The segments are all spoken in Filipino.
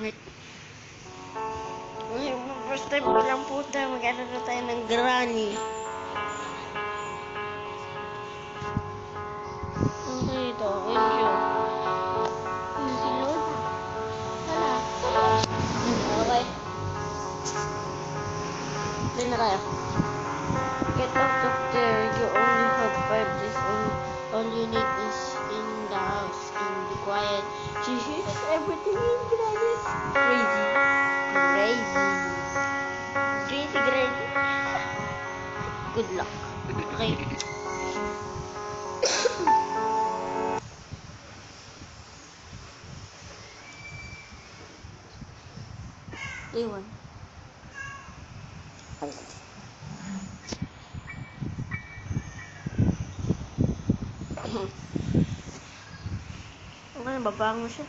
pangit. First time ko lang po tayo, mag-ano na tayo ng granny. Okay, ito. Medyo. Easy load. Hala. Okay. Play na tayo. Get out of there. You only have 5 days. All you need is in the house. In the quiet. She hears everything in Granny's crazy. Crazy. Good luck. Okay. Day 1. Okay, babango siya.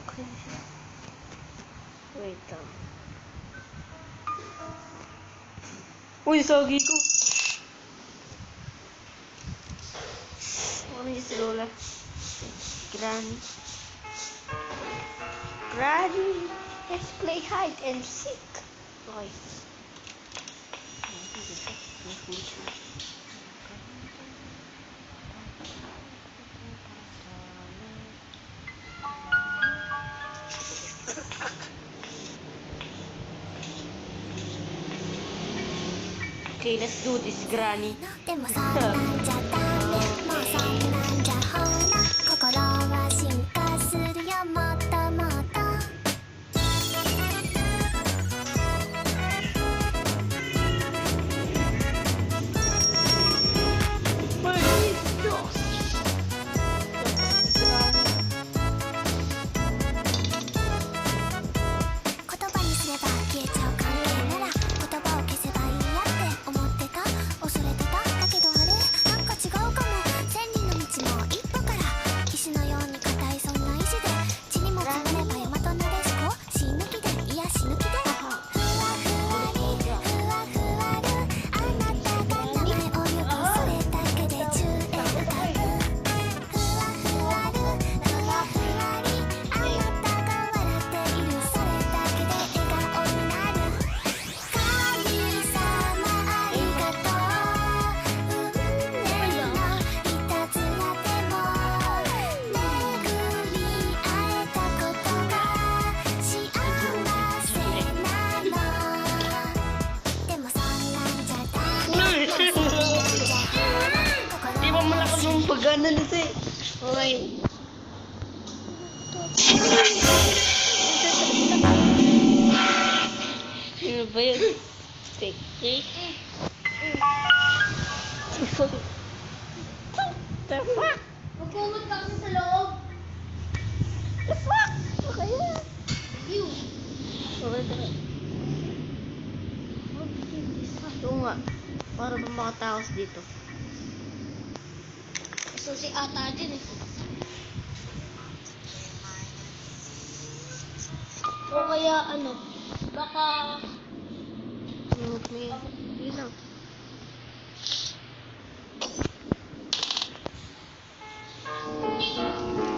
Okay siya. Wait lang. Uy, sagi ko. Ano yung si Lola? Granny. Let's play hide and seek. Okay. Okay, let's do this, Granny. Pagana nito eh. Okay. Ano ba yun? Take. The fuck? Magkumot ka kasi sa loob. The fuck? Okay yan. You. Okay, tara. Oo nga. Para ba makatakas dito? Susi ata din eh. O kaya ano, baka... May lang.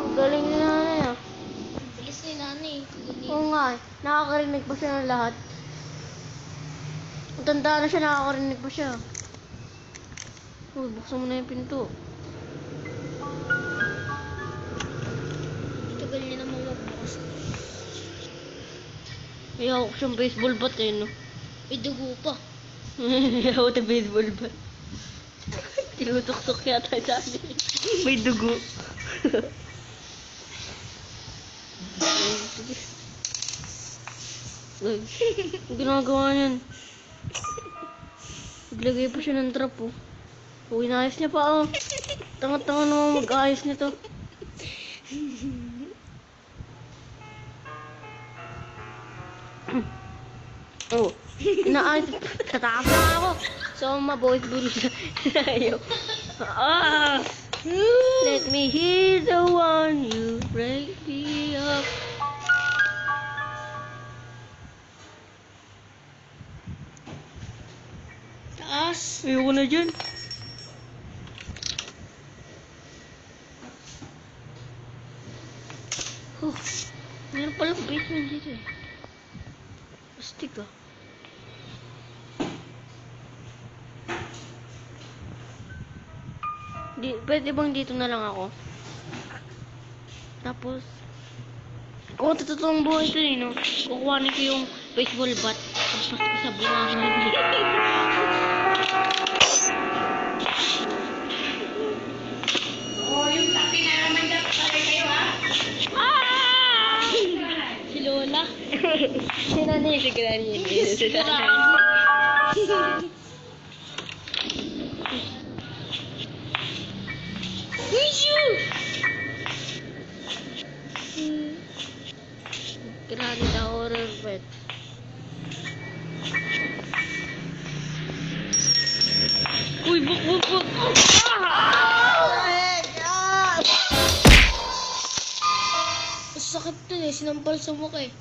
Ang galing ni nanay ah. Bilis ni nanay. Oo nga eh. Nakakarinig pa siya ng lahat. Ang tanda na siya, nakakarinig pa siya. Uy, buksan mo na yung pinto. Tagal niya naman magbukas. May hawak siyang baseball bat eh, no? May dugo pa. May hawak na baseball bat. Tinutok-tok yata sa amin. May dugo. Ay, ang ginagawa niyan. Naglagay pa siya ng trap, oh. Uy, inayos niya pa, oh. Tanga-tanga naman mag-ayos nito. Oh, inaayos. Tatakas na ako. So, boys, bulls. Ayaw. Let me hear the one you break me up. Taas. Ayoko na dyan. Meron palang basement dito eh. Astig ah. Pwede bang dito na lang ako? Tapos, kung totoong buhay ito eh, no? Kukuhanin ko yung baseball bat. Tapos ko sa buwangan. Oh, yung tapi na naman dyan pala kayo, ha? Ah! Si Lola. Si Nani, si Granny. Si Nani. Granny the horror pet. Uy, buk. Sakit to eh. Sinampal sa mukha eh.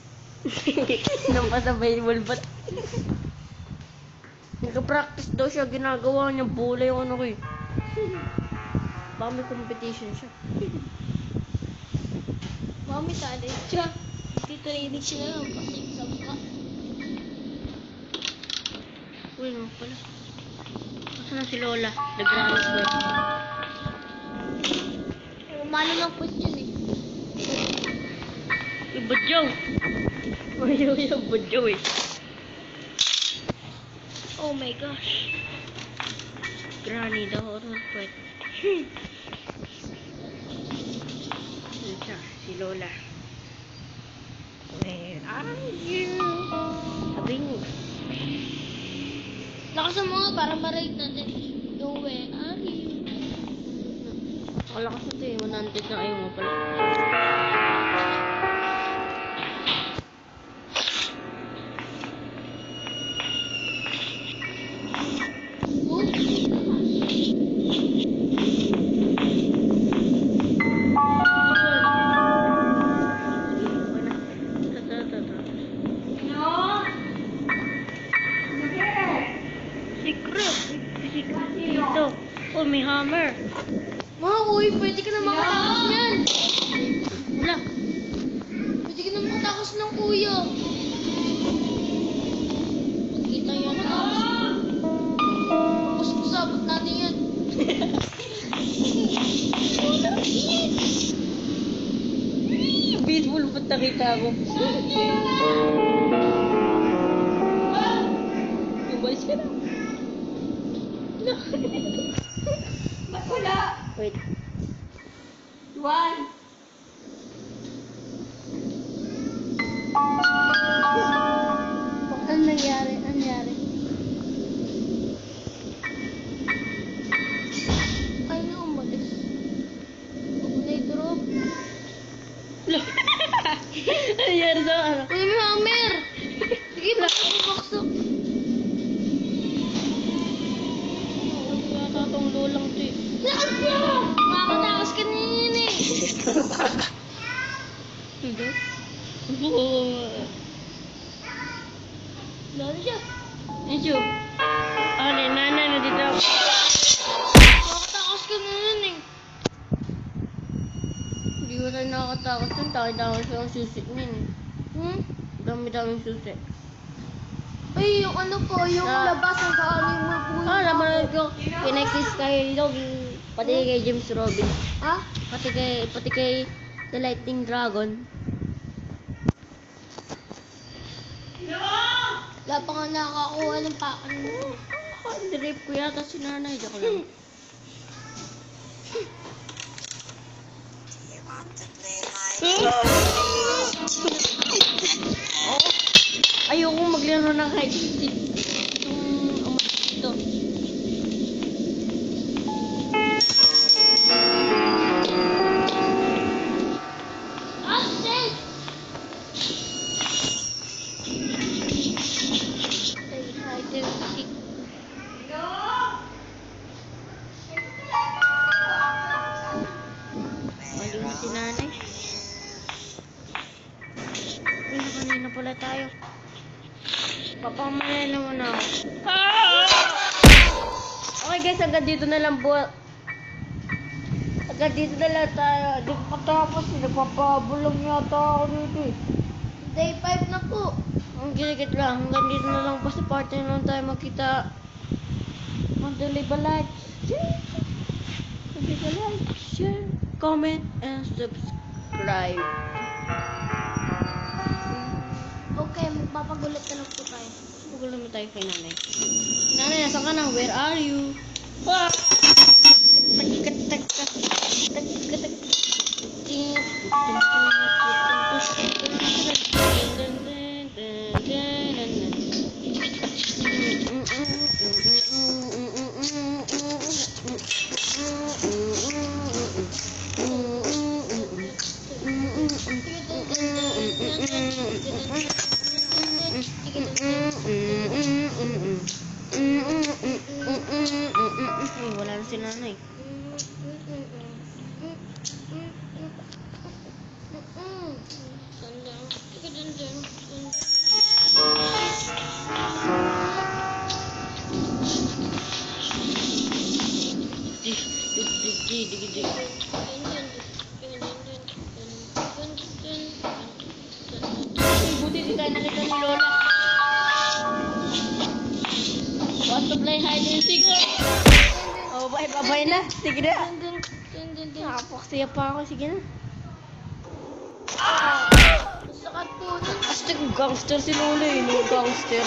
Nampas sa baseball bat. Nagka-practice daw siya, ginagawa niya bola yung ano ko eh. Baka may competition siya. Mami, talent siya. Titraining siya na lang. Pasig sa mukha. Uy, no pala. Nasaan na si Lola? Nag-rallies ba? Umano lang po yun eh. Uy, badyaw! Uy, badyaw eh. Oh my gosh. Granny the horror pet. Yun siya, si Lola. Where are you? Sabi niyo. Lakas mo nga para ma-rate natin. Yung where are you? Nakalakas na ito eh. 100 na ayaw mo pala. Secret dito. Oh, may hammer. Mga uy, pwede ka na makatakas niyan. Wala. Pwede ka na makatakas ng kuya. Kita yan tapos. Tapos sabot natin yan. Baseball ba't nakita ko? Umalis ka na. Ba't wala? Wait. Juan! Ano nangyari? Ano nangyari? Ay na umalis. Huwag na i-drop. Wala. Ano nangyari sa ano? Uy, may hammer! Sige, baksak. Nakakatong lolang to eh. Lakas na! Makakatakas ka na yun eh. Hindi. Lalo siya. Medyo. Ano, nanay na dito ako. Makakatakas ka na yun eh. Hindi ko tayo nakakatakot yun. Taki-taki siya ang susi niyan eh. Dami-daming susi. Ay, yung ano po, yung Ah. labas ang kaano yung mga puno. Napanood ko. Kinakis kay Dog. Pati kay James Robin. Ha? Pati kay The Lightning Dragon. Wala pa nga nakakakuha ng pakan mo. Drip ko yata si nanay. Diyan ko lang. Ayoko maglaro ng kahit itong ito. Ah, shit! Ay, hide and seek. Mali na si nanay. Uy, kanina pala tayo. Papamaya naman ako. Okay guys, hanggang dito na lang po. Teka, dito na lang tayo. Di pa tapos, nagpapabulong yata ako dito eh. Day 5 na po. Ang ginigit lang, hanggang dito na lang pa sa party na lang tayo magkita. Mandali ba like, share, mandali ba like, share, comment, and subscribe. Okay, magpapagulat na lang po tayo. Magulo mo tayo kay nanay. Nanay, nasa ka na? Where are you? Ah! Ay, wala na si nanay. Buti di tayo nakita ni Lola. Want to play hide and seek? Oh, bye na. Sige na. Nakapaksiya pa ako. Sige na. Sakit po nun. Astig, gangster si Lola eh. No, gangster.